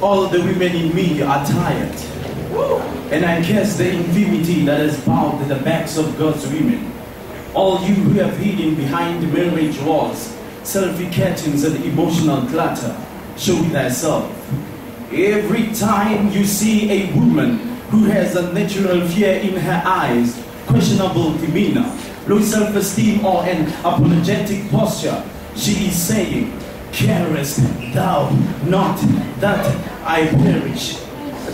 All the women in me are tired. And I curse the infirmity that has bowed the backs of God's women. All you who have hidden behind marriage walls, selfie curtains and emotional clutter, show thyself. Every time you see a woman who has a natural fear in her eyes, questionable demeanor, low self-esteem or an apologetic posture, she is saying, carest thou not that I perish?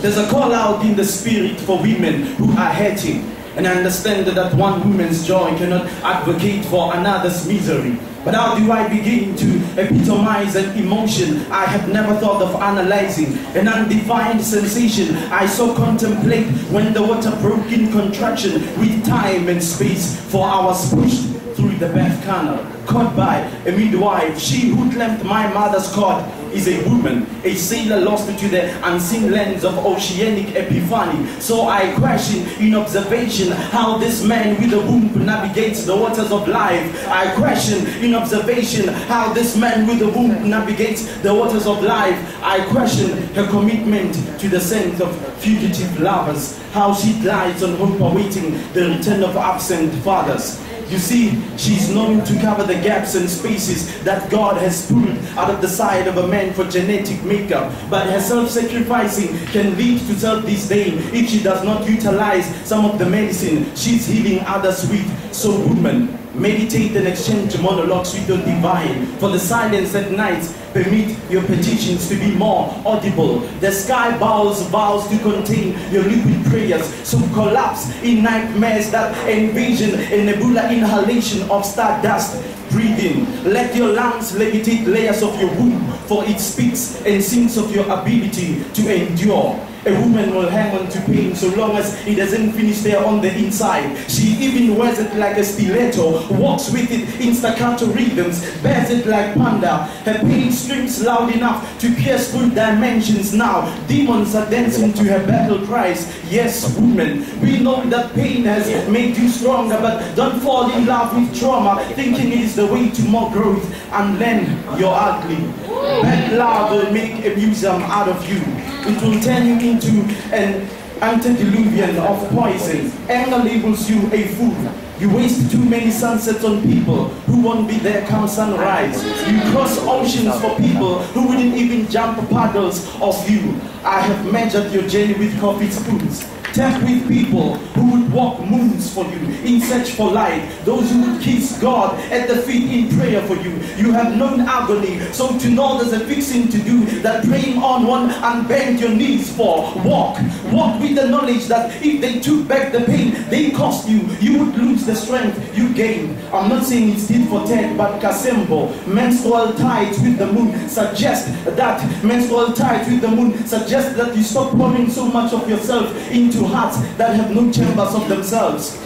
There's a call out in the spirit for women who are hurting. And I understand that one woman's joy cannot advocate for another's misery. But how do I begin to epitomize an emotion I have never thought of analyzing? An undefined sensation I so contemplate when the water broke in contraction with time and space for hours pushed through the birth canal, caught by a midwife. She who clamped my mother's cord is a woman, a sailor lost to the unseen lens of oceanic epiphany. So I question in observation how this man with a womb navigates the waters of life. I question in observation how this man with a womb navigates the waters of life. I question her commitment to the scent of fugitive lovers, how she glides on hope awaiting the return of absent fathers. You see, she's known to cover the gaps and spaces that God has pulled out of the side of a man for genetic makeup. But her self-sacrificing can lead to self-disdain if she does not utilize some of the medicine she's healing others with. So woman, meditate and exchange monologues with your divine. For the silence at night, permit your petitions to be more audible. The sky vows to contain your liquid prayers. So collapse in nightmares that envision a nebula inhalation of stardust. Breathe in. Let your lungs levitate layers of your womb, for it speaks and sings of your ability to endure. A woman will hang on to pain so long as it doesn't finish there on the inside. She even wears it like a stiletto, walks with it in staccato rhythms, bears it like panda. Her pain screams loud enough to pierce through dimensions now. Demons are dancing to her battle cries. Yes, woman, we know that pain has made you stronger, but don't fall in love with trauma, thinking it is the way to more growth. And then you're ugly. Bad love will make a museum out of you. It will turn you into an antediluvian of poison. Anger labels you a fool. You waste too many sunsets on people who won't be there come sunrise. You cross oceans for people who wouldn't even jump puddles of you. I have measured your journey with coffee spoons. Tap with people who would walk moons for you in search for light. Those who would kiss God at the feet in prayer for you. You have known agony, so to know there's a fixing to do that praying on one and bend your knees for. Walk with the knowledge that if they took back the pain they cost you, you would lose the strength you gain. I'm not saying it's tit for tat, but Kasembo. Menstrual tides with the moon suggest that you stop pouring so much of yourself into hearts that have no chambers of themselves.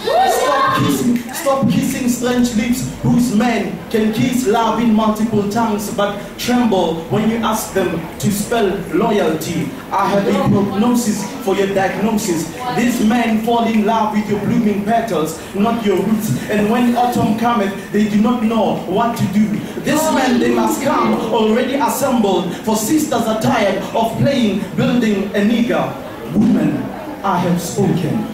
Stop kissing strange lips whose men can kiss love in multiple tongues but tremble when you ask them to spell loyalty. I have a prognosis for your diagnosis. These men fall in love with your blooming petals, not your roots. And when autumn cometh, they do not know what to do. These men, they must come already assembled, for sisters are tired of playing, building a nigger. Woman, I have spoken.